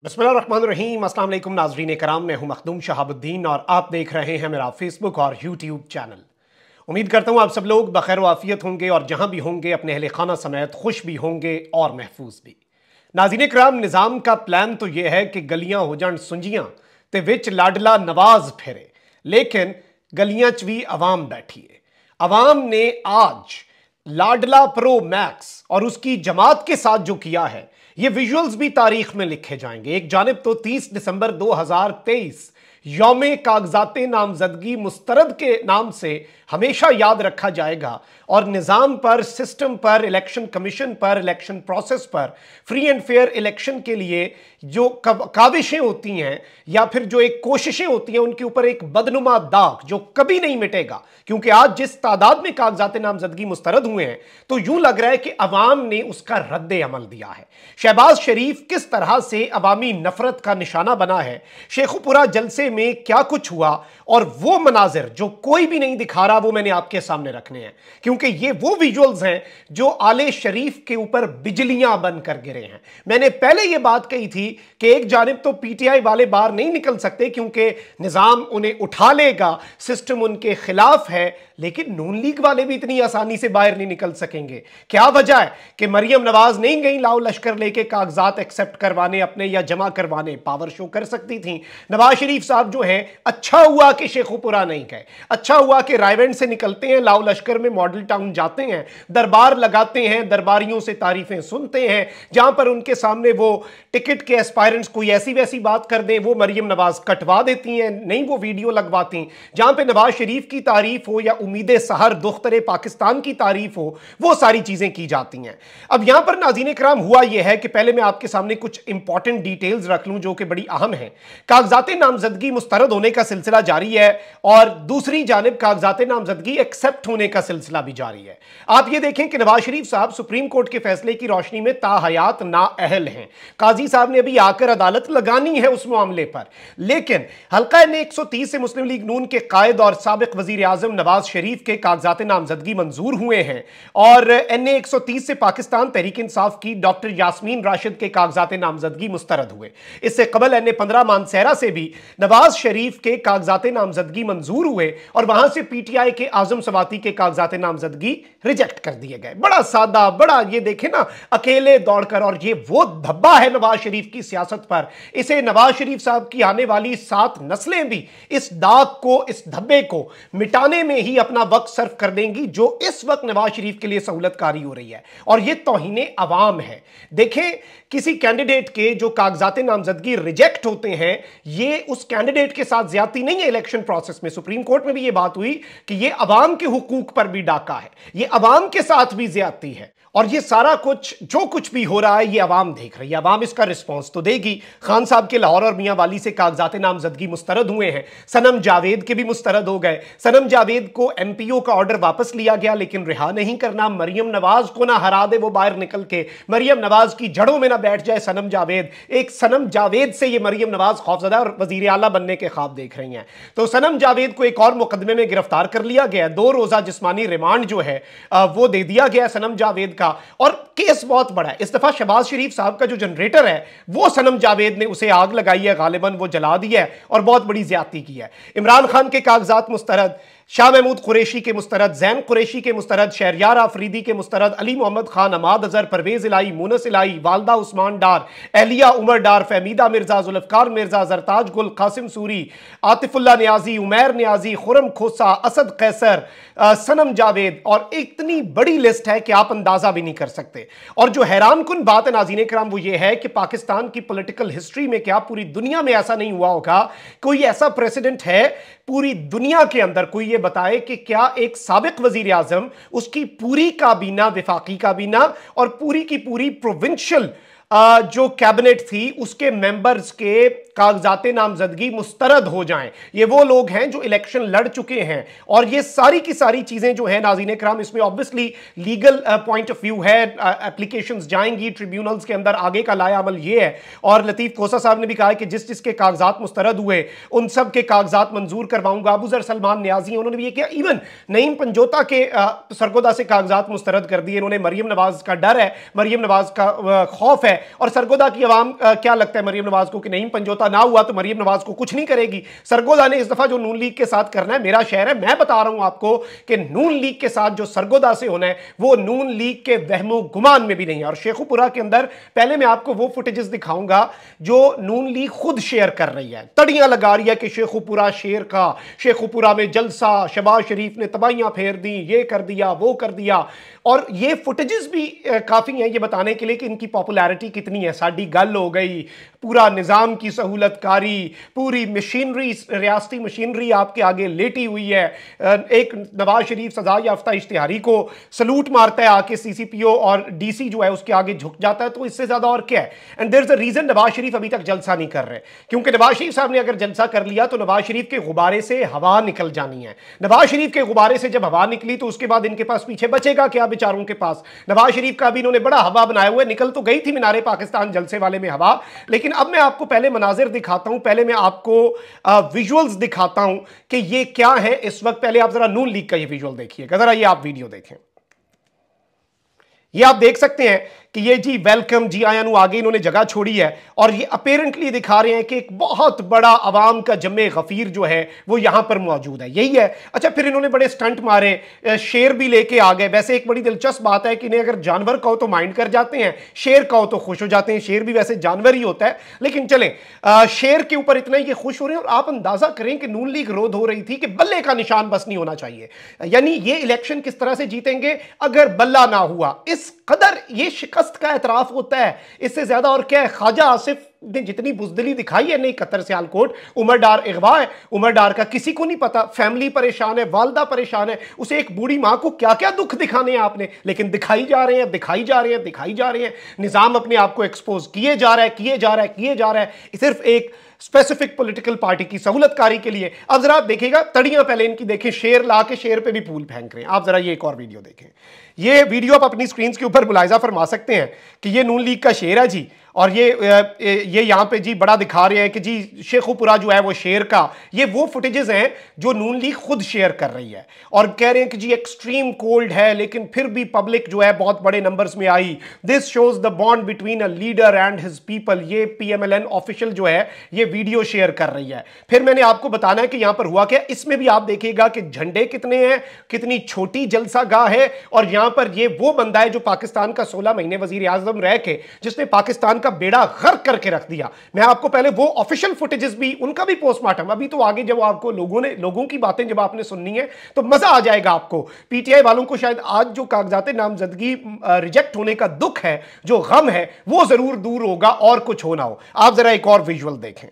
बिस्मिल्लाहिर्रहमानिर्रहीम। अस्सलाम वालेकुम नाज़रीन कराम, मैं हूं मखदूम शहाबुद्दीन और आप देख रहे हैं मेरा फेसबुक और यूट्यूब चैनल। उम्मीद करता हूं आप सब लोग बखैर वाफियत होंगे और जहां भी होंगे अपने अहले खाना समेत खुश भी होंगे और महफूज भी। नाज़रीन कराम, निज़ाम का प्लान तो यह है कि गलियां हो जान सुंजियां ते विच लाडला नवाज फिरे, लेकिन गलियां च भी अवाम बैठी है। अवाम ने आज लाडला प्रो मैक्स और उसकी जमात के साथ जो किया है, ये विजुअल्स भी तारीख में लिखे जाएंगे। एक जानिब तो 30 दिसंबर 2023 यौमे कागजाते नामजदगी मुस्तरद के नाम से हमेशा याद रखा जाएगा और निज़ाम पर, सिस्टम पर, इलेक्शन कमीशन पर, इलेक्शन प्रोसेस पर, फ्री एंड फेयर इलेक्शन के लिए जो काविशें होती हैं या फिर जो एक कोशिशें होती हैं, उनके ऊपर एक बदनुमा दाग जो कभी नहीं मिटेगा। क्योंकि आज जिस तादाद में कागजाते नामजदगी मुस्तरद हुए हैं, तो यूं लग रहा है कि अवाम ने उसका रद्द अमल दिया है। शहबाज शरीफ किस तरह से अवामी नफरत का निशाना बना है, शेखुपुरा जलसे में क्या कुछ हुआ, और वो मनाजिर जो कोई भी नहीं दिखा रहा, वो मैंने आपके सामने रखने हैं। क्योंकि ये वो विजुअल्स हैं जो आले शरीफ के ऊपर बिजलियां बनकर गिरे हैं। मैंने पहले ये बात कही थी कि एक जानिब तो पीटीआई वाले बाहर नहीं निकल सकते क्योंकि निजाम उन्हें उठा लेगा, सिस्टम उनके खिलाफ है, लेकिन नून लीग वाले भी इतनी आसानी से बाहर नहीं निकल सकेंगे। क्या वजह है कि मरियम नवाज नहीं गई लाओ लश्कर लेके कागजात एक्सेप्ट करवाने अपने या जमा करवाने? पावर शो कर सकती थी। नवाज शरीफ साहब जो है, अच्छा हुआ कि शेखुपुरा नहीं गए, अच्छा हुआ कि रायवेंड से निकलते हैं, लाओ लश्कर में मॉडल टाउन जाते हैं, दरबार लगाते हैं, दरबारियों से तारीफें सुनते हैं। जहां पर उनके सामने वो टिकट के एस्पायरेंट्स कोई ऐसी वैसी बात कर दें, वो मरियम नवाज कटवा देती हैं, नहीं वो वीडियो लगवाती। जहां पे नवाज शरीफ की तारीफ हो या उम्मीदे सहर दुख्तरे पाकिस्तान की तारीफ हो, वो सारी चीजें की जाती हैं। अब यहां पर नाज़रीन कराम हुआ यह है कि पहले मैं आपके सामने कुछ इंपॉर्टेंट डिटेल्स रख लूं जो कि बड़ी अहम है। कागजाते नामजदगी मुस्तरद होने का सिलसिला जारी है और दूसरी जानिब कागजाते नामजदगी एक्सेप्ट होने का सिलसिला भी जारी है। आप ये देखें कि नवाज शरीफ साहब सुप्रीम कोर्ट के फैसले की रोशनी में ताहयात नाअहल हैं। काजी साहब ने अभी आकर अदालत लगानी है उस मामले पर, लेकिन हल्का एन 130 से मुस्लिम लीग नून के कायद और साबिक वजीर आजम नवाज शरीफ के कागजाते नामजदगी मंजूर हुए हैं और एन 130 से पाकिस्तान तहरीक इंसाफ की डॉक्टर यास्मीन राशिद के कागजाते नामजदगी मुस्तरद हुए। इससे कबल एन 15 मानसेरा से भी नवाज शरीफ के कागजाते नामजदगी मंजूर हुए और वहां से पीटीआई के आजम सवाती के कागजाते नामजदगी रिजेक्ट कर दिए गए। बड़ा सादा, बड़ा ये देखें ना, अकेले दौड़कर, और ये वो धब्बा है नवाज शरीफ की सियासत पर। इसे नवाज शरीफ साहब की आने वाली 7 नस्लें भी इस दाग को, इस धब्बे को मिटाने में ही अपना वक्त सर्व कर देंगी, जो इस वक्त नवाज शरीफ के लिए सहूलतकारी हो रही है। और यह तौहीने अवाम है। देखें, किसी कैंडिडेट के जो कागजाते नामजदगी रिजेक्ट होते हैं, ये उस कैंडिडेट के साथ ज्यादती नहीं है इलेक्शन प्रोसेस में। सुप्रीम कोर्ट में भी यह बात हुई कि यह अवाम के हुकूक पर भी डाका है, यह अवाम के साथ भी ज्यादती है। और ये सारा कुछ जो कुछ भी हो रहा है, ये अवाम देख रही है, अवाम इसका रिस्पॉन्स तो देगी। खान साहब के लाहौर और मियां वाली से कागजाते नामजदगी मुस्तरद हुए हैं, सनम जावेद के भी मुस्तरद हो गए। सनम जावेद को एमपीओ का ऑर्डर वापस लिया गया, लेकिन रिहा नहीं करना। मरियम नवाज को ना हरा दे वो बाहर निकल के, मरियम नवाज की जड़ों में ना बैठ जाए सनम जावेद। एक सनम जावेद से ये मरियम नवाज खौफजदा और वजीर आला बनने के ख्वाब देख रही हैं। तो सनम जावेद को एक और मुकदमे में गिरफ्तार कर लिया गया, 2 रोजा जिस्मानी रिमांड जो है वो दे दिया गया सनम जावेद का। और केस बहुत बड़ा है। इस दफा शहबाज शरीफ साहब का जो जनरेटर है, वो सनम जावेद ने उसे आग लगाई है, गालिबन वो जला दिया है और बहुत बड़ी ज्यादती की है। इमरान खान के कागजात मुस्तरद, शाह महमूद कुरैशी के मुस्तरद, जैन कुरैशी के मुस्तरद, शहरयार आफरीदी के मुस्तरद, अली मोहम्मद खान, अमाद अजहर, परवेज इलाई, मुनस इलाई, वालदा उस्मान डार, एहलिया उमर डार, फहमीदा मिर्जा, जुल्फकार मिर्जा, जरताज गुल, कासिम सूरी, आतिफुल्ला न्याजी, उमैर न्याजी, खुरम खोसा, असद कैसर, सनम जावेद, और इतनी बड़ी लिस्ट है कि आप अंदाजा भी नहीं कर सकते। और जो हैरान कुन बात है नाज़रीन कराम, वो ये है कि पाकिस्तान की पॉलिटिकल हिस्ट्री में, क्या पूरी दुनिया में ऐसा नहीं हुआ होगा, कोई ऐसा प्रेसिडेंट है पूरी दुनिया के अंदर, कोई ये बताए कि क्या एक साबिक वजीर आजम, उसकी पूरी काबीना, विफाकी काबीना और पूरी की पूरी प्रोविंशियल जो कैबिनेट थी, उसके मेंबर्स के कागजाते नामजदगी मुस्तरद हो जाएं। ये वो लोग हैं जो इलेक्शन लड़ चुके हैं। और ये सारी की सारी चीजें जो है नाज़रीन कराम, इसमें obviously legal point of view है, एप्लीकेशंस जाएंगी ट्रिब्यूनल्स के अंदर, आगे का लाया अमल ये है। और लतीफ कोसा साहब ने भी कहा कि जिस जिसके कागजात मुस्तरद हुए उन सब के कागजात मंजूर करवाऊंगा। अबू जर सलमान न्याजी, उन्होंने भी ये किया। इवन नईम पंजोता के सरगोदा से कागजात मुस्तरद कर दिए इन्होंने। मरियम नवाज का डर है, मरियम नवाज का खौफ है है। और सरगोदा की आवाम क्या लगता है मरियम नवाज को कि नहीं पंजोता ना हुआ तो मरियम नवाज को कुछ नहीं करेगी। सरगोदा ने इस दफा जो नून लीग के साथ करना है, मेरा शहर है, मैं बता रहा हूं आपको कि नून लीग के साथ जो सरगोदा से होना है वो नून लीग के वहमो गुमान में भी नहीं है। और शेखुपुरा के अंदर पहले मैं आपको वो फुटेजेस दिखाऊंगा जो नून लीग खुद शेयर कर रही है, तड़ियां लगा रही है कि शेखुपुरा शेर का, शेखुपुरा में जलसा, शहबाज शरीफ ने तबाहियां फेर दी, ये कर दिया वो कर दिया। और ये फुटेजेस भी काफी हैं ये बताने के लिए कि इनकी पॉपुलैरिटी कितनी है। साड़ी गल हो गई, पूरा निजाम की सहूलतकारी, पूरी मशीनरी, रियासती मशीनरी आपके आगे लेटी हुई है। एक नवाज शरीफ सजा याफ्ता इश्तिहारी को सलूट मारता है आके सीसीपीओ और डीसी जो है उसके आगे झुक जाता है, तो इससे ज्यादा और क्या है। And there is a reason Nawaz Sharif अभी तक जलसा नहीं कर रहे, क्योंकि नवाज शरीफ साहब ने अगर जलसा कर लिया तो नवाज शरीफ के गुब्बारे से हवा निकल जानी है। नवाज शरीफ के गुब्बारे से जब हवा निकली तो उसके बाद इनके पास पीछे बचेगा क्या बेचारों के पास। नवाज शरीफ का भी इन्होंने बड़ा हवा बनाया हुआ है, निकल तो गई थी मीनारे पाकिस्तान जलसे वाले में हवा, लेकिन अब मैं आपको पहले मनाजिर दिखाता हूं, पहले मैं आपको विजुअल्स दिखाता हूं कि ये क्या है इस वक्त। पहले आप जरा नून लीग का ये विजुअल देखिएगा, जरा ये आप वीडियो देखें। ये आप देख सकते हैं कि ये जी वेलकम जी आया नु आगे इन्होंने जगह छोड़ी है और ये अपेरेंटली दिखा रहे हैं कि एक बहुत बड़ा अवाम का जम्मे गफीर जो है वो यहां पर मौजूद है, यही है। अच्छा, फिर इन्होंने बड़े स्टंट मारे, शेर भी लेके आ गए। वैसे एक बड़ी दिलचस्प बात है कि इन्हें अगर जानवर कहो तो माइंड कर जाते हैं, शेर कहो तो खुश हो जाते हैं। शेर भी वैसे जानवर ही होता है, लेकिन चले शेर के ऊपर इतना ही खुश हो रहे हैं। और आप अंदाजा करें कि नून लीग रोध हो रही थी कि बल्ले का निशान बस नहीं होना चाहिए, यानी ये इलेक्शन किस तरह से जीतेंगे अगर बल्ला ना हुआ। इस कदर ये शिकस्त का एतराफ होता है, इससे ज्यादा और क्या है। ख्वाजा आसिफ ने जितनी बुजदिली दिखाई है, नहीं कतर सियालकोट, उमर डार अगवा है, उमर डार का किसी को नहीं पता, फैमिली परेशान है, वालदा परेशान है, उसे एक बूढ़ी मां को क्या क्या दुख दिखाने हैं आपने, लेकिन दिखाई जा रहे हैं, दिखाई जा रहे हैं, दिखाई जा रहे हैं। निजाम अपने आप को एक्सपोज किए जा रहा है, किए जा रहा है, किए जा रहा है, सिर्फ एक स्पेसिफिक पॉलिटिकल पार्टी की सहूलतकारी के लिए। अब जरा देखिएगा, तड़ियां पहले इनकी देखें, शेर ला के शेर पे भी फूल फेंक रहे हैं। आप जरा ये एक और वीडियो देखें। ये वीडियो आप अपनी स्क्रीन के ऊपर मुलाहिजा फरमा सकते हैं कि ये नून लीग का शेर है जी, और ये यहां पे जी बड़ा दिखा रहे हैं कि जी शेखुपुरा जो है वो शेर का। ये वो फुटेजेस हैं जो नून लीग खुद शेयर कर रही है और कह रहे हैं कि जी एक्सट्रीम कोल्ड है, लेकिन फिर भी पब्लिक जो है बहुत बड़े नंबर्स में आई। This shows the bond between a leader and his people. ये पीएमएलएन ऑफिशियल जो है ये वीडियो शेयर कर रही है। फिर मैंने आपको बताना है कि यहां पर हुआ क्या। इसमें भी आप देखिएगा कि झंडे कितने हैं, कितनी छोटी जलसा गाह है, और यहां पर ये वो बंदा है जो पाकिस्तान का 16 महीने वजीर आजम रह के जिसने पाकिस्तान का बेड़ा गर्क करके रख दिया। मैं आपको पहले वो ऑफिशियल फुटेजेस भी, उनका भी पोस्टमार्टम, अभी तो आगे जब आपको लोगों की बातें जब आपने सुननी है तो मजा आ जाएगा आपको। पीटीआई वालों को शायद आज जो कागजात नामजदगी रिजेक्ट होने का दुख है, जो गम है, वो जरूर दूर होगा और कुछ होना हो। आप जरा एक और विजुअल देखें,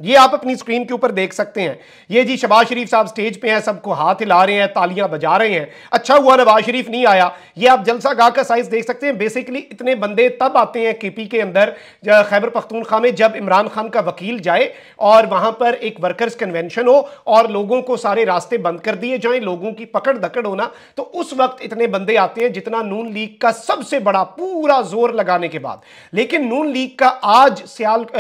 ये आप अपनी स्क्रीन के ऊपर देख सकते हैं। ये जी शहबाज शरीफ साहब स्टेज पे हैं, सबको हाथ हिला रहे हैं, तालियां बजा रहे हैं। अच्छा हुआ नवाज शरीफ नहीं आया। ये आप जलसा गाह का साइज देख सकते हैं। बेसिकली इतने बंदे तब आते हैं केपी के अंदर, खैबर पख्तूनख्वा में, जब इमरान खान का वकील जाए और वहां पर एक वर्कर्स कन्वेंशन हो और लोगों को सारे रास्ते बंद कर दिए जाएं, लोगों की पकड़ दकड़ होना, तो उस वक्त इतने बंदे आते हैं जितना नून लीग का सबसे बड़ा पूरा जोर लगाने के बाद। लेकिन नून लीग का आज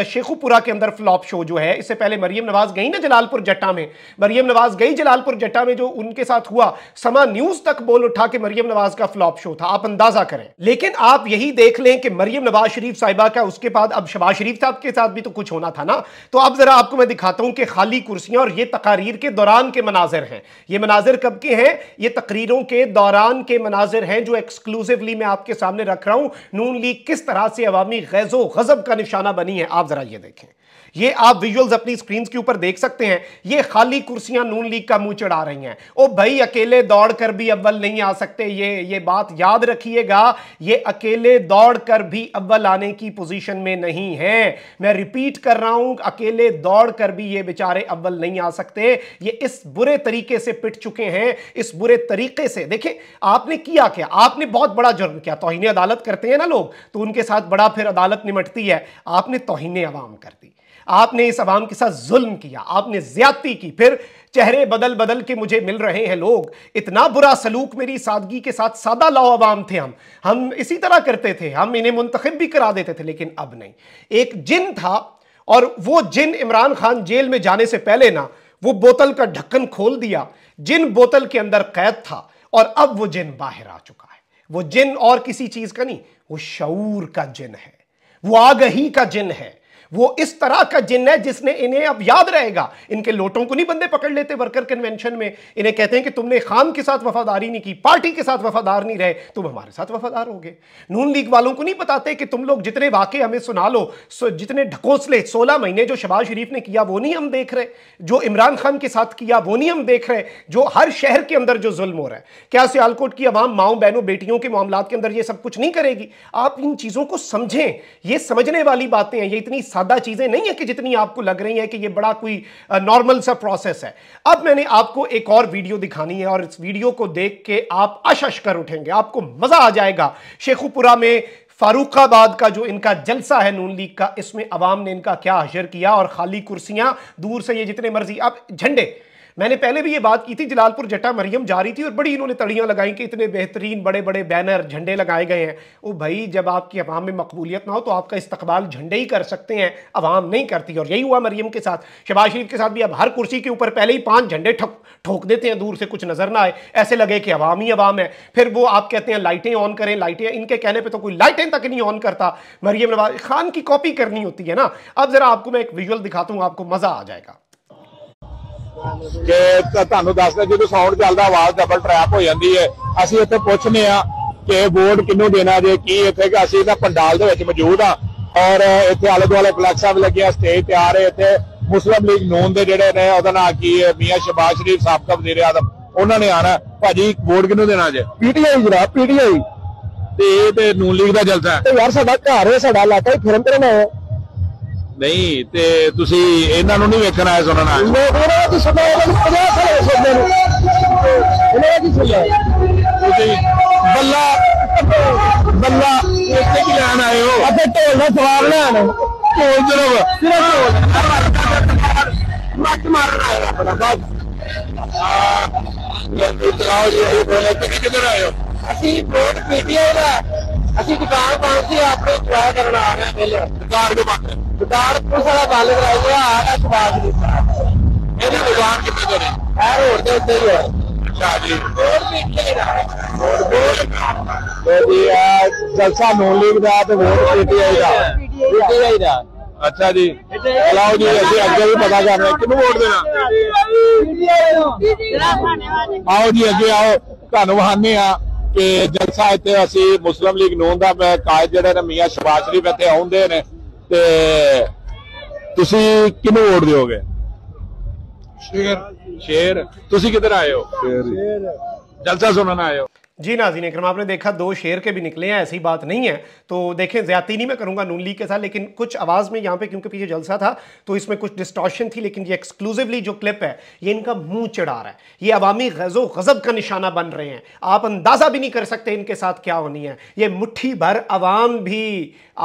शेखुपुरा के अंदर फ्लॉप शो जो है, इससे पहले मरियम नवाज गई ना जलालपुर जट्टा में, मरियम नवाज गई जलालपुर जट्टा में, जो उनके साथ हुआ, समा न्यूज तक बोल उठा कि मरियम नवाज का फ्लॉप शो था। आप अंदाजा करें। लेकिन आप यही देख लें कि मरियम नवाज शरीफ साहिबा का उसके बाद अब शहबाज शरीफ साहब के साथ भी तो कुछ होना था ना। तो अब जरा आपको मैं दिखाता हूं कि खाली कुर्सियां, और ये तकारीर के दौरान के मनाजिर हैं। ये मनाजिर कब के हैं? ये तकरीरों के दौरान के मनाजिर हैं जो एक्सक्लूसिवली मैं आपके सामने रख रहा हूं। नून लीग किस तरह से अवामी गैज़ो गज़ब का निशाना बनी है, आप जरा ये देखें। ये आप विजुअल्स अपनी स्क्रीन के ऊपर देख सकते हैं। ये खाली कुर्सियां नून लीग का मुंह चढ़ा रही हैं। ओ भाई, अकेले दौड़कर भी अव्वल नहीं आ सकते, ये बात याद रखिएगा। ये अकेले दौड़कर भी अव्वल आने की पोजीशन में नहीं है। मैं रिपीट कर रहा हूं, अकेले दौड़कर भी ये बेचारे अव्वल नहीं आ सकते। ये इस बुरे तरीके से पिट चुके हैं, इस बुरे तरीके से। देखें आपने किया क्या, आपने बहुत बड़ा जुर्म किया। तौहीन अदालत करते हैं ना लोग, तो उनके साथ बड़ा फिर अदालत निमटती है। आपने तौहीन अवाम कर दी, आपने इस अवाम के साथ जुल्म किया, आपने ज्यादती की। फिर चेहरे बदल बदल के मुझे मिल रहे हैं लोग। इतना बुरा सलूक मेरी सादगी के साथ, सादा लाओ अवाम थे हम इसी तरह करते थे, हम इन्हें मुंतखब भी करा देते थे। लेकिन अब नहीं। एक जिन था, और वो जिन इमरान खान जेल में जाने से पहले ना वो बोतल का ढक्कन खोल दिया। जिन बोतल के अंदर कैद था, और अब वो जिन बाहर आ चुका है। वो जिन और किसी चीज का नहीं, वो शऊर का जिन है। वो आगही का जिन है, वो इस तरह का जिन है जिसने इन्हें अब याद रहेगा। इनके लोटों को नहीं बंदे पकड़ लेते वर्कर कन्वेंशन में, इन्हें कहते हैं कि तुमने खान के साथ वफादारी नहीं की, पार्टी के साथ वफादार नहीं रहे, तुम हमारे साथ वफादार हो गए। नून लीग वालों को नहीं बताते कि तुम लोग जितने वाकई हमें सुना लो, जितने ढकोसले 16 महीने जो शहबाज शरीफ ने किया वो नहीं हम देख रहे, जो इमरान खान के साथ किया वो नहीं हम देख रहे, जो हर शहर के अंदर जो जुल्म हो रहा है, क्या सियालकोट की अवाम माओ बहनों बेटियों के मामलात के अंदर ये सब कुछ नहीं करेगी? आप इन चीजों को समझें, ये समझने वाली बातें हैं, ये इतनी सादा चीजें नहीं है कि जितनी आपको लग रही है कि ये बड़ा कोई नॉर्मल सा प्रोसेस है। अब मैंने आपको एक और वीडियो दिखानी है और इस वीडियो को देख के आप अश कर उठेंगे, आपको मजा आ जाएगा। शेखुपुरा में फारूकाबाद का जो इनका जलसा है नून लीग का, इसमें अवाम ने इनका क्या हशर किया और खाली कुर्सियां दूर से ये जितने मर्जी, अब झंडे, मैंने पहले भी ये बात की थी, जलालपुर जट्टा मरियम जा रही थी और बड़ी इन्होंने तड़ियां लगाई कि इतने बेहतरीन बड़े बड़े बैनर झंडे लगाए गए हैं। ओ भाई, जब आपकी अवाम में मकबूलियत ना हो तो आपका इस्तकबाल झंडे ही कर सकते हैं, अवाम नहीं करती। और यही हुआ मरियम के साथ, शहबाज शरीफ के साथ भी। अब हर कुर्सी के ऊपर पहले ही 5 झंडे ठोक देते हैं, दूर से कुछ नजर ना आए, ऐसे लगे कि अवाम ही अवाम है। फिर वो आप कहते हैं लाइटें ऑन करें, लाइटें, इनके कहने पर तो कोई लाइटें तक नहीं ऑन करता। मरियम नवाज खान की कॉपी करनी होती है ना। अब जरा आपको मैं एक विजुअल दिखाता हूँ, आपको मजा आ जाएगा। कि ਤੁਹਾਨੂੰ ਦੱਸਦਾ ਜਦੋਂ ਸਾਊਂਡ ਚੱਲਦਾ ਆਵਾਜ਼ ਡਬਲ ਟਰੈਪ ਹੋ ਜਾਂਦੀ ਹੈ। ਅਸੀਂ ਇੱਥੇ ਪੁੱਛਨੇ ਆ ਕਿ ਵੋਟ ਕਿਹਨੂੰ ਦੇਣਾ ਜੇ, ਕੀ ਇੱਥੇ ਕਿ ਅਸੀਂ ਤਾਂ ਪੰਡਾਲ ਦੇ ਵਿੱਚ ਮੌਜੂਦ ਆ ਔਰ ਇੱਥੇ ਆਲੇ ਦੁਆਲੇ ਫਲੈਕਸਾਂ ਵੀ ਲੱਗੀਆਂ, ਸਟੇਜ ਤਿਆਰ ਹੈ। ਇੱਥੇ ਮੁਸਲਿਮ ਲੀਗ ਨੂਨ ਦੇ ਜਿਹੜੇ ਨੇ, ਉਹਦਾ ਨਾਂ ਕੀ ਹੈ, ਮੀਆਂ ਸ਼ਹਬਾਜ਼ ਸ਼ਰੀਫ ਸਾਬਕਾ ਵਜ਼ੀਰ ਆਜ਼ਮ, ਉਹਨਾਂ ਨੇ ਆਣਾ। ਭਾਜੀ ਵੋਟ ਕਿਹਨੂੰ ਦੇਣਾ ਜੇ? ਪੀਟੀਆਈ ਜਨਾਬ, ਪੀਟੀਆਈ। ਤੇ ਇਹ ਤੇ ਨੂਨ ਲੀਗ ਦਾ ਜਲਸਾ ਹੈ ਯਾਰ, ਸਾਡਾ ਘਰ ਹੈ, ਸਾਡਾ ਇਲਾਕਾ ਹੀ ਫਿਰਨ ਫਿਰਨ ਹੈ। ਨਹੀਂ ਤੇ ਤੁਸੀਂ ਇਹਨਾਂ ਨੂੰ ਨਹੀਂ ਵੇਖਣ ਆਏ, ਸੁਣਨ ਆਏ? ਤੁਸੀਂ ਬੱਲਾ ਬੱਲਾ ਇੱਥੇ ਕੀ ਲੈਣ ਆਏ ਹੋ? ਅਤੇ ਢੋਲ ਦਾ ਸਵਾਰ ਲੈਣ, ਢੋਲ ਸਿਰਫ ਮੱਟ ਮਾਰਨ ਆਏ ਆਪਣਾ ਬਸ। ਕਿੱਧਰ ਆਏ ਹੋ? ਅਸੀਂ ਵੋਟ ਪੀਟੀਆਈ ਦਾ, ਅਸੀਂ ਦੁਕਾਨ ਬੰਦ ਸੀ, ਆਪਣੇ ਟਰਾਈ ਕਰਨ ਆ ਰਹੇ ਪਹਿਲੇ। ਦੁਕਾਨ ਕਿਉਂ ਬੰਦ? दुकान पुलिस वाला बंद कराई हुआ है, शहबाज शरीफ मेरी दुकान कितने को है, रोड के उत्ते ही है। अच्छा जी, वोट पीटीआई दा, तो जी जलसा नून लीग दा ते वोट पीटीआई दा। अच्छा जी, चलाओ जी, ਅਸੀਂ ਅੱਗੇ ਵੀ ਪਤਾ ਕਰਨਾ ਕਿਹਨੂੰ ਵੋਟ ਦੇਣਾ। आओ जी ਅੱਗੇ आओ, ਤੁਹਾਨੂੰ ਵਹਾਨੇ ਆ ਕਿ ਜਲਸਾ ਇੱਥੇ ਅਸੀਂ ਮੁਸਲਿਮ ਲੀਗ ਨੂਨ ਦਾ ਕਾਇਦ ਜਿਹੜੇ ਨੇ ਮੀਆਂ ਸ਼ਹਬਾਜ਼ ਸ਼ਰੀਫ ਇੱਥੇ ਆਉਂਦੇ ਨੇ, ਤੇ ਤੁਸੀਂ ਕਿਹਨੂੰ ਵੋਟ ਦਿਓਗੇ? शेर। ਤੁਸੀਂ किधर आए हो? जलसा सुनना आए हो? जी नाज़रीन इकराम, आपने देखा 2 शेर के भी निकले हैं, ऐसी बात नहीं है। तो देखें, ज्यादती नहीं मैं करूंगा नून लीग के साथ, लेकिन कुछ आवाज़ में यहाँ पे क्योंकि पीछे जलसा था तो इसमें कुछ डिस्टॉर्शन थी, लेकिन ये एक्सक्लूसिवली जो क्लिप है ये इनका मुंह चढ़ा रहा है, ये अवामी गज़ो गज़ब का निशाना बन रहे हैं। आप अंदाज़ा भी नहीं कर सकते इनके साथ क्या होनी है। ये मुट्ठी भर अवाम भी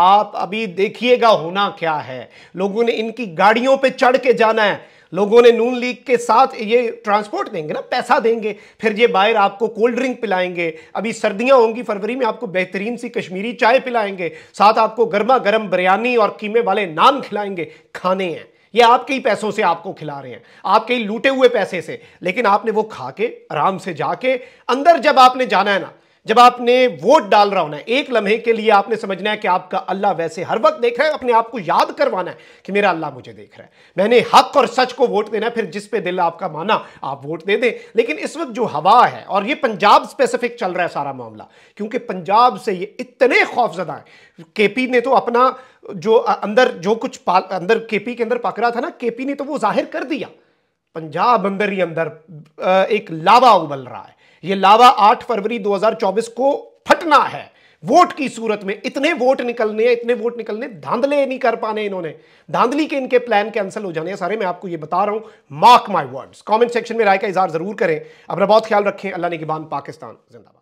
आप अभी देखिएगा होना क्या है। लोगों ने इनकी गाड़ियों पर चढ़ के जाना है, लोगों ने नून लीग के साथ ये ट्रांसपोर्ट देंगे ना, पैसा देंगे, फिर ये बाहर आपको कोल्ड ड्रिंक पिलाएंगे। अभी सर्दियां होंगी फरवरी में, आपको बेहतरीन सी कश्मीरी चाय पिलाएंगे, साथ आपको गर्मा गर्म बिरयानी और कीमे वाले नान खिलाएंगे। खाने हैं ये आपके ही पैसों से आपको खिला रहे हैं, आपके ही लूटे हुए पैसे से, लेकिन आपने वो खा के आराम से जाके अंदर जब आपने जाना है ना, जब आपने वोट डाल रहा होना है, एक लम्हे के लिए आपने समझना है कि आपका अल्लाह वैसे हर वक्त देख रहा है। अपने आप को याद करवाना है कि मेरा अल्लाह मुझे देख रहा है, मैंने हक और सच को वोट देना है। फिर जिस पे दिल आपका माना आप वोट दे दें। लेकिन इस वक्त जो हवा है, और ये पंजाब स्पेसिफिक चल रहा है सारा मामला, क्योंकि पंजाब से ये इतने खौफजदा है। केपी ने तो अपना जो अंदर जो कुछ अंदर केपी के अंदर पक रहा था ना, केपी ने तो वो जाहिर कर दिया। पंजाब अंदर ही अंदर एक लावा उबल रहा है। ये लावा 8 फरवरी 2024 को फटना है वोट की सूरत में। इतने वोट निकलने, धांधले नहीं कर पाने इन्होंने, धांधली के इनके प्लान कैंसिल हो जाने सारे। मैं आपको ये बता रहा हूं, mark my words. Comment section में राय का इजहार जरूर करें। अपना बहुत ख्याल रखें। अल्लाह निगहबान। पाकिस्तान जिंदाबाद।